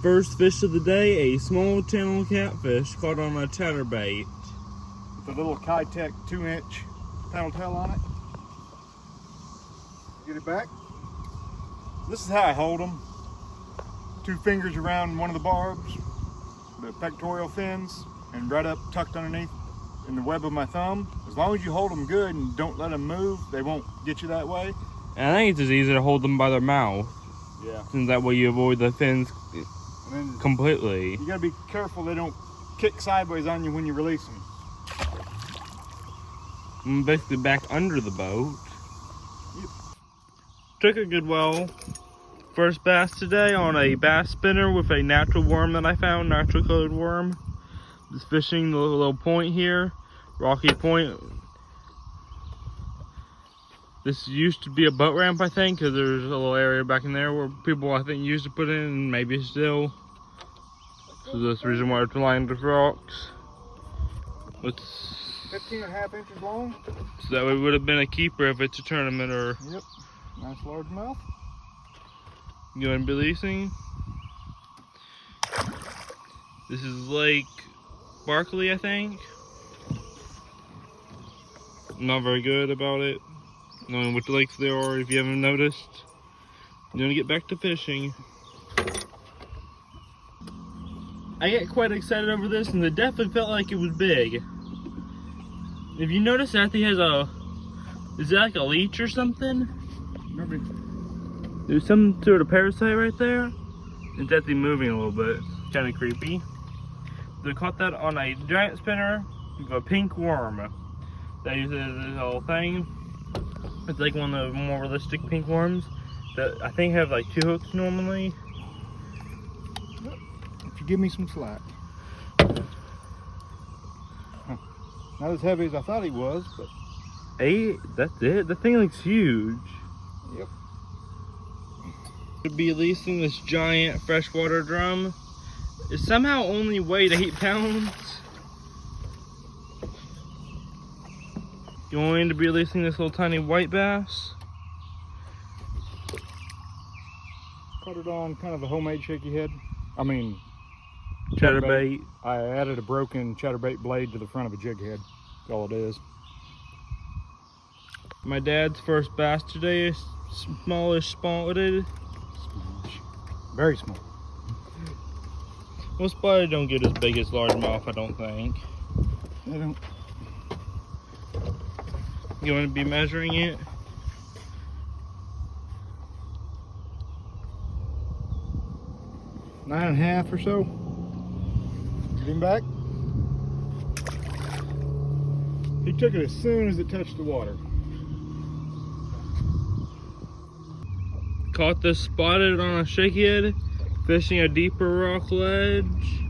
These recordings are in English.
first fish of the day, a small channel catfish caught on a chatterbait. With a little Kitech 2-inch paddle tail on it. Get it back. This is how I hold them. 2 fingers around one of the barbs, the pectoral fins, and right up tucked underneath in the web of my thumb. As long as you hold them good and don't let them move, they won't get you that way. And I think it's just easier to hold them by their mouth. Yeah. Since that way you avoid the fins completely. You gotta be careful they don't kick sideways on you when you release them. I'm basically back under the boat. Yep. Took a good well. First bass today on a bass spinner with a natural worm that I found, natural colored worm. Just fishing the little point here, Rocky Point. This used to be a boat ramp, I think, because there's a little area back in there where people, I think, used to put in, and maybe still. So that's the reason why it's lined with rocks. It's 15.5 inches long. So that would have been a keeper if it's a tournament or. Yep. Nice largemouth. Going releasing. This is Lake Barkley, I think. I'm not very good about it, knowing which lakes there are. If you haven't noticed, I'm gonna get back to fishing. I get quite excited over this, and it definitely felt like it was big. If you notice, that he has a, is that like a leech or something? Maybe. There's some sort of parasite right there. It's actually moving a little bit. Kind of creepy. They caught that on a giant spinner with a pink worm. That uses this whole thing. It's like one of the more realistic pink worms that I think have like 2 hooks normally. If you give me some slack. Not as heavy as I thought he was, but 8, that's it? The thing looks huge. yep. To be releasing this giant freshwater drum. It somehow only weighed 8 pounds. Going to be releasing this little tiny white bass. Caught it on kind of a homemade shaky head. I mean, Chatterbait. I added a broken chatterbait blade to the front of a jig head. That's all it is. My dad's first bass today is smallish spotted. Very small. Well, spotted don't get as big as largemouth, I don't think. They don't. You want to be measuring it? Nine and a half or so. Get him back. He took it as soon as it touched the water. Caught this spotted on a shaky head, fishing a deeper rock ledge.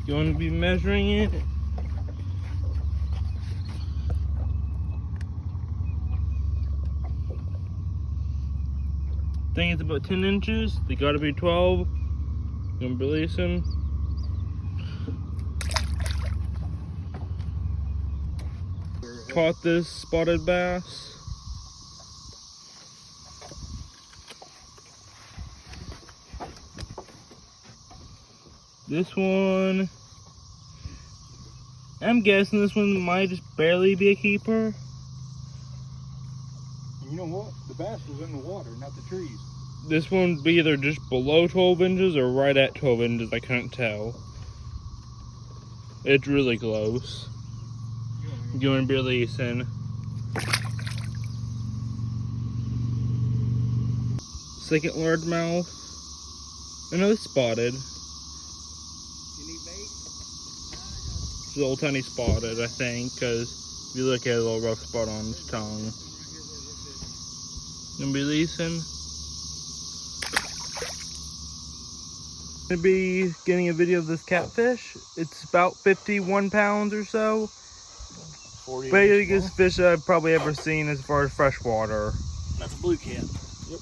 You want to be measuring it? I think it's about 10 inches. They gotta be 12. Gonna be releasing. Caught this spotted bass. This one, I'm guessing this one might just barely be a keeper. And you know what? The bass was in the water, not the trees. This one would be either just below 12 inches or right at 12 inches, I couldn't tell. It's really close. Going to be releasing. Second largemouth. Another spotted. It's a little tiny spotted, I think, because if you look at a little rough spot on his tongue. Gonna be releasing. Gonna be getting a video of this catfish. It's about 51 pounds or so. Biggest fish I've probably ever seen as far as freshwater. That's a blue cat. Yep.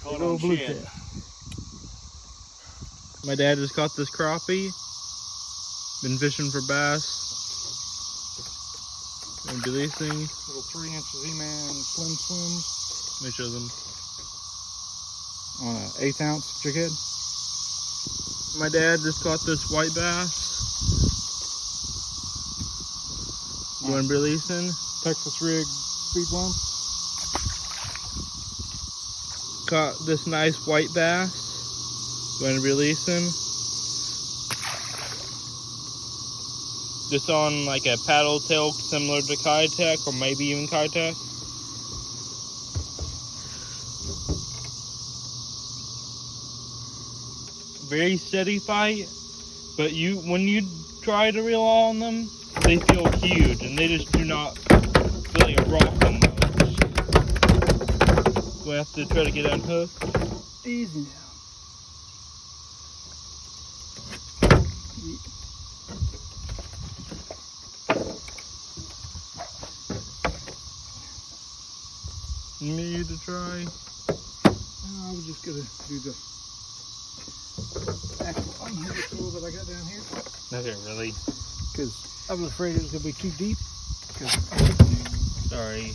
Caught on blue shad. cat. My dad just caught this crappie. Been fishing for bass. And releasing. Little 3-inch Z-Man slim swims. Let me show them. on an 1/8 ounce jig head. My dad just caught this white bass. Going releasing. Texas rig speed worm. Caught this nice white bass. Going releasing. Just on like a paddle tail similar to Kitech or maybe even Kitech. Very steady fight, but when you try to reel on them, they feel huge and they just do not feel like a rock almost. We have to try to get unhooked. Easy now. You need you to try. I was just gonna do the actual unhook tool that I got down here. Okay, really? Because I was afraid it was gonna be too deep. Sorry.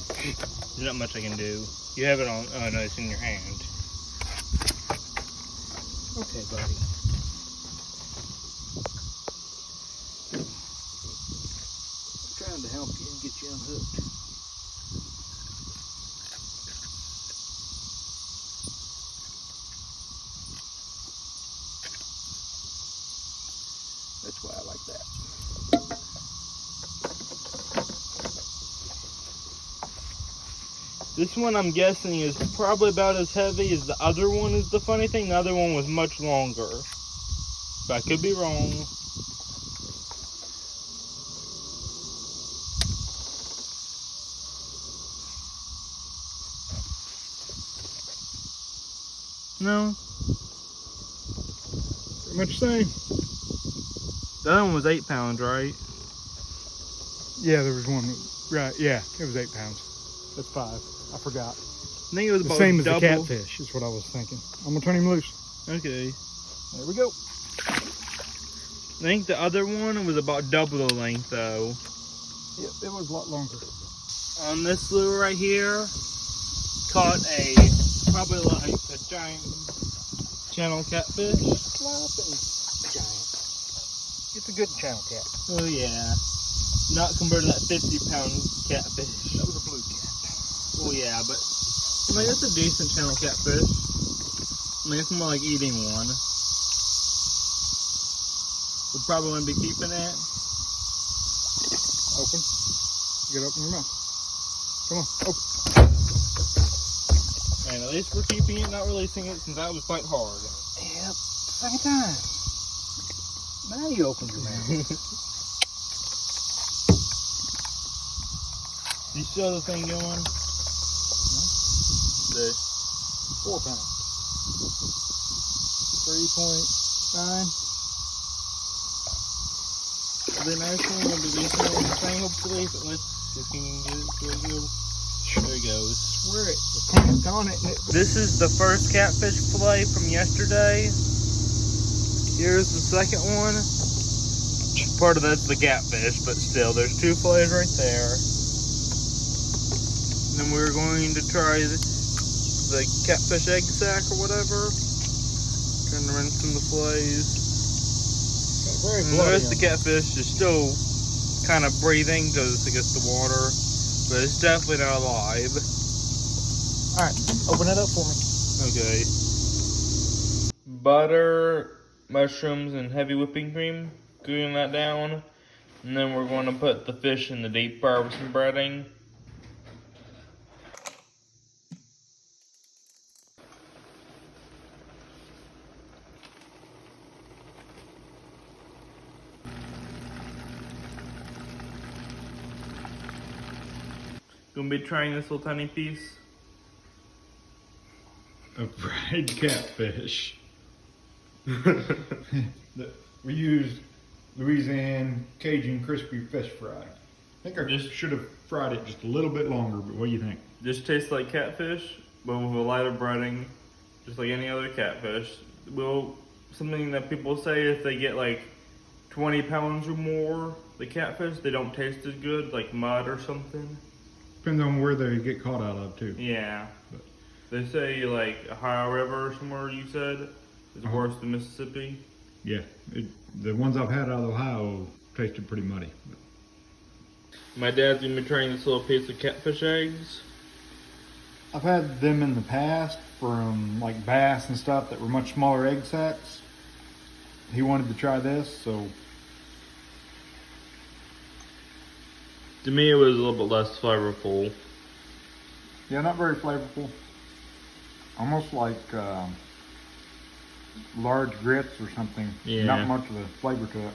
There's not much I can do. You have it on. Oh no, it's in your hand. Okay, buddy. I'm trying to help you and get you unhooked. That's why I like that. This one I'm guessing is probably about as heavy as the other one is the funny thing. The other one was much longer. But I could be wrong. No. Pretty much the same. The other one was 8 pounds, right? Yeah, there was one. Right, yeah, it was 8 pounds. That's 5. I forgot. I think it was The about same as double. the catfish is what I was thinking. I'm gonna turn him loose. Okay. There we go. I think the other one was about double the length though. Yep, it was a lot longer. On this lure right here, caught a probably like a giant channel catfish. Flopping giant. It's a good channel cat. Oh yeah. Not compared to that 50-pound catfish. That was a blue cat. Oh yeah, but I mean it's a decent channel catfish. I mean it's more like eating one. We probably wouldn't be keeping it. Open. Get open your mouth. Come on, open. And at least we're keeping it, not releasing it, since that was quite hard. Yep, second time. Now you opened your mouth. You still have the thing going? No. The 4 pounds. 3.9. the nice one will be this one thing hopefully, but let's see if we can get it to go. There it goes. Swear it. The tank's on it. This is the first catfish fillet from yesterday. Here's the second one. Part of that's the catfish, but still, there's 2 fillets right there. And then we're going to try the catfish egg sack or whatever. Trying to rinse some of the fillets. Very And the rest of the catfish is still kind of breathing because it's against the water, but it's definitely not alive. Alright, open it up for me. Okay. Butter, mushrooms, and heavy whipping cream. Cooling that down. And then we're going to put the fish in the deep fryer with some breading. Gonna be trying this little tiny piece. A fried catfish. We used Louisiana Cajun crispy fish fry. I think I just should have fried it just a little bit longer, but what do you think? Just tastes like catfish, but with a lighter breading, just like any other catfish. Well, something that people say if they get like 20 pounds or more, the catfish, they don't taste as good, like mud or something. Depends on where they get caught out of too. Yeah. They say like Ohio River or somewhere you said is worse than Mississippi. Yeah, the ones I've had out of Ohio tasted pretty muddy. My dad's been trying this little piece of catfish eggs. I've had them in the past from like bass and stuff that were much smaller egg sacs. He wanted to try this, so To me, it was a little bit less flavorful. yeah, not very flavorful. Almost like large grits or something. Yeah. Not much of a flavor to it.